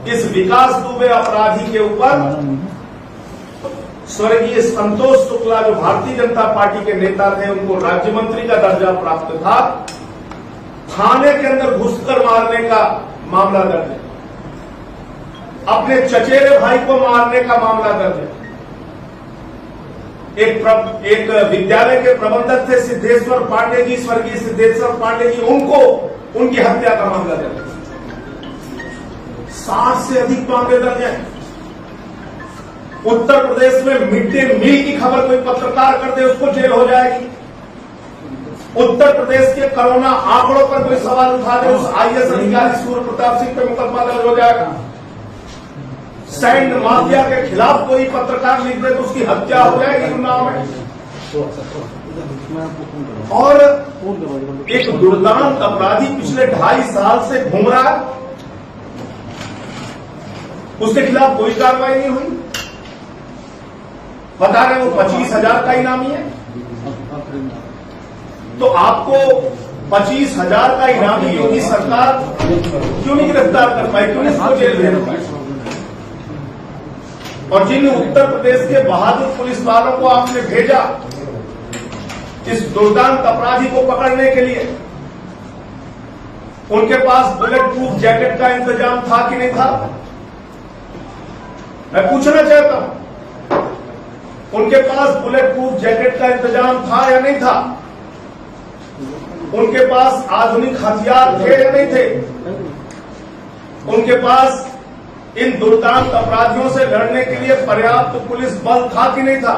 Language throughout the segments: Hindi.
इस विकास दुबे अपराधी के ऊपर स्वर्गीय संतोष शुक्ला जो भारतीय जनता पार्टी के नेता थे, उनको राज्य मंत्री का दर्जा प्राप्त था, थाने के अंदर घुसकर मारने का मामला दर्ज है, अपने चचेरे भाई को मारने का मामला दर्ज है। एक विद्यालय के प्रबंधक थे सिद्धेश्वर पांडे जी, स्वर्गीय सिद्धेश्वर पांडे जी, उनकी हत्या का मामला दर्ज है। 60 से अधिक मामले दर्ज हैं। उत्तर प्रदेश में मिड डे मील की खबर कोई पत्रकार कर दे, उसको जेल हो जाएगी। उत्तर प्रदेश के कोरोना आंकड़ों पर कोई सवाल उठा दे, उस आईएएस अधिकारी सूर्य प्रताप सिंह पे मुकदमा दर्ज हो जाएगा। सैंड माफिया के खिलाफ कोई पत्रकार लिख दे तो उसकी हत्या हो जाएगी उन्नाव में। और एक दुर्दांत अपराधी पिछले 2.5 साल से घूम रहा है, उसके खिलाफ कोई कार्रवाई नहीं हुई। बता रहे वो 25,000 का इनामी है, तो आपको 25,000 का इनामी योगी सरकार क्यों नहीं गिरफ्तार कर पाई, क्यों नहीं इसको जेल भेज पाई? और जिन उत्तर प्रदेश के बहादुर पुलिस वालों को आपने भेजा इस दुर्दांत अपराधी को पकड़ने के लिए, उनके पास बुलेट प्रूफ जैकेट का इंतजाम था कि नहीं था? मैं पूछना चाहता हूं, उनके पास बुलेट प्रूफ जैकेट का इंतजाम था या नहीं था? उनके पास आधुनिक हथियार थे या नहीं थे? उनके पास इन दुर्दांत अपराधियों से लड़ने के लिए पर्याप्त पुलिस बल था कि नहीं था?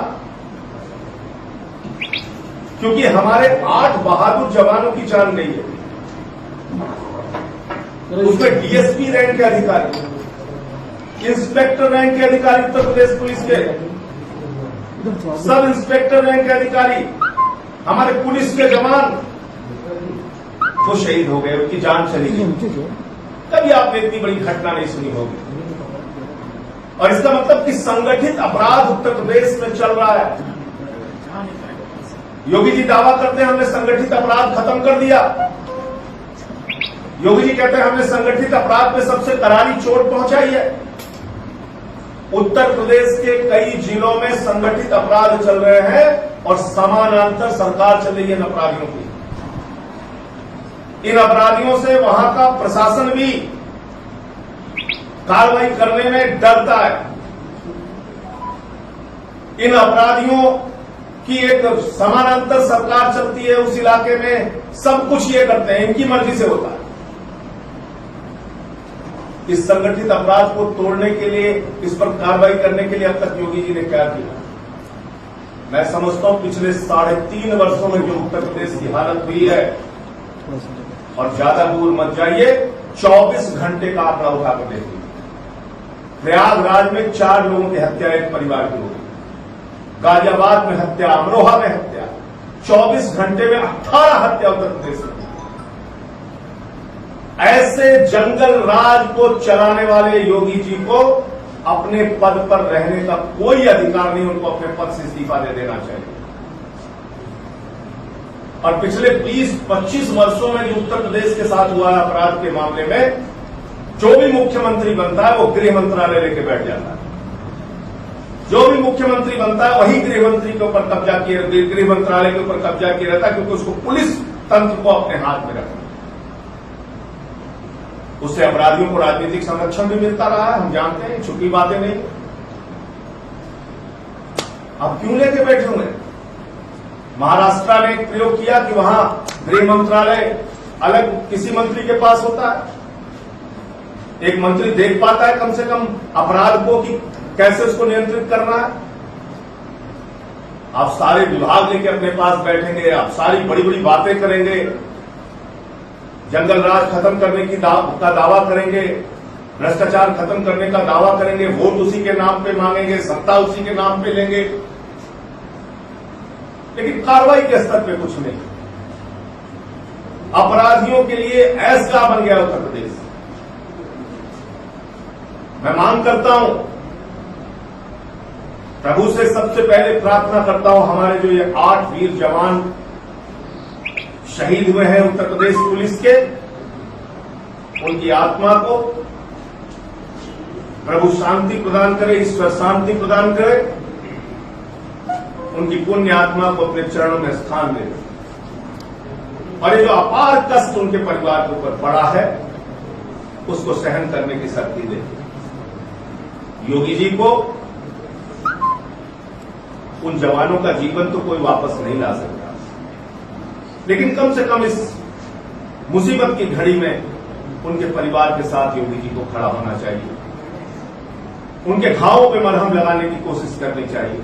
क्योंकि हमारे 8 बहादुर जवानों की जान गई है, उसमें डीएसपी रैंक के अधिकारी, इंस्पेक्टर रैंक के अधिकारी उत्तर प्रदेश पुलिस के, सब इंस्पेक्टर रैंक के अधिकारी, हमारे पुलिस के जवान वो शहीद हो गए, उनकी जान चली गई। कभी आपने इतनी बड़ी घटना नहीं सुनी होगी। और इसका मतलब कि संगठित अपराध उत्तर प्रदेश में चल रहा है। योगी जी दावा करते हैं हमने संगठित अपराध खत्म कर दिया। योगी जी कहते हैं हमने संगठित अपराध पे सबसे करारी चोट पहुंचाई है। उत्तर प्रदेश के कई जिलों में संगठित अपराध चल रहे हैं और समानांतर सरकार चल रही है इन अपराधियों की। इन अपराधियों से वहां का प्रशासन भी कार्रवाई करने में डरता है। इन अपराधियों की एक समानांतर सरकार चलती है उस इलाके में, सब कुछ ये करते हैं, इनकी मर्जी से होता है। इस संगठित अपराध को तोड़ने के लिए, इस पर कार्रवाई करने के लिए अब तक योगी जी ने क्या किया? मैं समझता हूं पिछले 3.5 वर्षों में जो उत्तर प्रदेश की हालत हुई है, और ज्यादा दूर मत जाइए, 24 घंटे का आंकड़ा उठाकर देखिए। प्रयागराज में 4 लोगों की हत्या एक परिवार की हो गई, गाजियाबाद में हत्या, अमरोहा में हत्या, 24 घंटे में 18 हत्या उत्तर प्रदेश में। ऐसे जंगल राज को चलाने वाले योगी जी को अपने पद पर रहने का कोई अधिकार नहीं, उनको अपने पद से इस्तीफा दे देना चाहिए। और पिछले 20-25 वर्षों में जो उत्तर प्रदेश के साथ हुआ है अपराध के मामले में, जो भी मुख्यमंत्री बनता है वो गृह मंत्रालय लेके बैठ जाता है। जो भी मुख्यमंत्री बनता है वही गृह मंत्री के ऊपर कब्जा किए, गृह मंत्रालय के ऊपर कब्जा किया रहता है, क्योंकि उसको पुलिस तंत्र को अपने हाथ में रखना। उससे अपराधियों को राजनीतिक संरक्षण भी मिलता रहा है, हम जानते हैं, छुपी बातें नहीं। अब क्यों लेके बैठे हुए? महाराष्ट्र ने एक प्रयोग किया कि वहां गृह मंत्रालय अलग किसी मंत्री के पास होता है, एक मंत्री देख पाता है कम से कम अपराध को कि कैसे उसको नियंत्रित करना है। आप सारे विभाग लेके अपने पास बैठेंगे, आप सारी बड़ी बड़ी बातें करेंगे, जंगल राज खत्म करने की का दावा करेंगे, भ्रष्टाचार खत्म करने का दावा करेंगे, वोट उसी के नाम पे मांगेंगे, सत्ता उसी के नाम पे लेंगे, लेकिन कार्रवाई के स्तर पे कुछ नहीं। अपराधियों के लिए ऐसा बन गया उत्तर प्रदेश। मैं मांग करता हूं, प्रभु से सबसे पहले प्रार्थना करता हूं, हमारे जो ये 8 वीर जवान शहीद हुए हैं उत्तर प्रदेश पुलिस के, उनकी आत्मा को प्रभु शांति प्रदान करे, ईश्वर शांति प्रदान करे, उनकी पुण्य आत्मा को अपने चरणों में स्थान दे। और ये जो अपार कष्ट उनके परिवार के ऊपर पड़ा है, उसको सहन करने की शक्ति दे। योगी जी को, उन जवानों का जीवन तो कोई वापस नहीं ला सकता, लेकिन कम से कम इस मुसीबत की घड़ी में उनके परिवार के साथ योगी जी को खड़ा होना चाहिए। उनके घावों पे मरहम लगाने की कोशिश करनी चाहिए।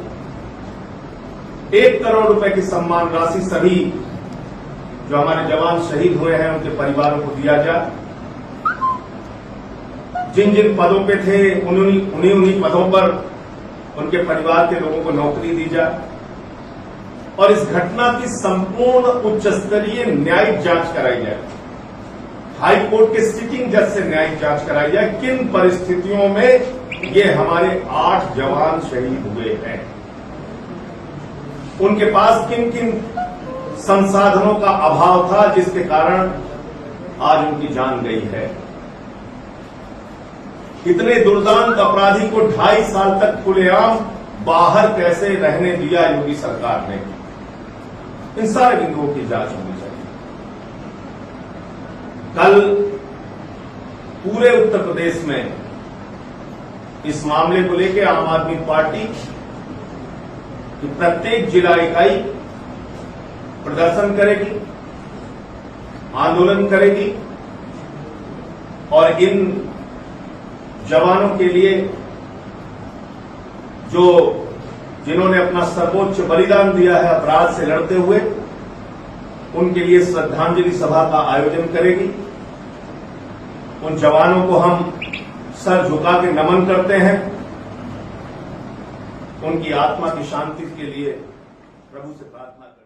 1 करोड़ रुपए की सम्मान राशि सभी जो हमारे जवान शहीद हुए हैं उनके परिवारों को दिया जाए। जिन जिन पदों पे थे उन्हीं पदों पर उनके परिवार के लोगों को नौकरी दी जाए और इस घटना की संपूर्ण उच्च स्तरीय न्यायिक जांच कराई जाए। हाई कोर्ट के सिटिंग जज से न्यायिक जांच कराई जाए, किन परिस्थितियों में ये हमारे 8 जवान शहीद हुए हैं, उनके पास किन किन संसाधनों का अभाव था जिसके कारण आज उनकी जान गई है। इतने दुर्दांत अपराधी को 2.5 साल तक खुलेआम बाहर कैसे रहने दिया योगी सरकार ने, इन सारे बिंदुओं की जांच होनी चाहिए। कल पूरे उत्तर प्रदेश में इस मामले को लेकर आम आदमी पार्टी की प्रत्येक जिला इकाई प्रदर्शन करेगी, आंदोलन करेगी और इन जवानों के लिए जिन्होंने अपना सर्वोच्च बलिदान दिया है अपराध से लड़ते हुए, उनके लिए श्रद्धांजलि सभा का आयोजन करेगी। उन जवानों को हम सर झुका के नमन करते हैं। उनकी आत्मा की शांति के लिए प्रभु से प्रार्थना करते हैं।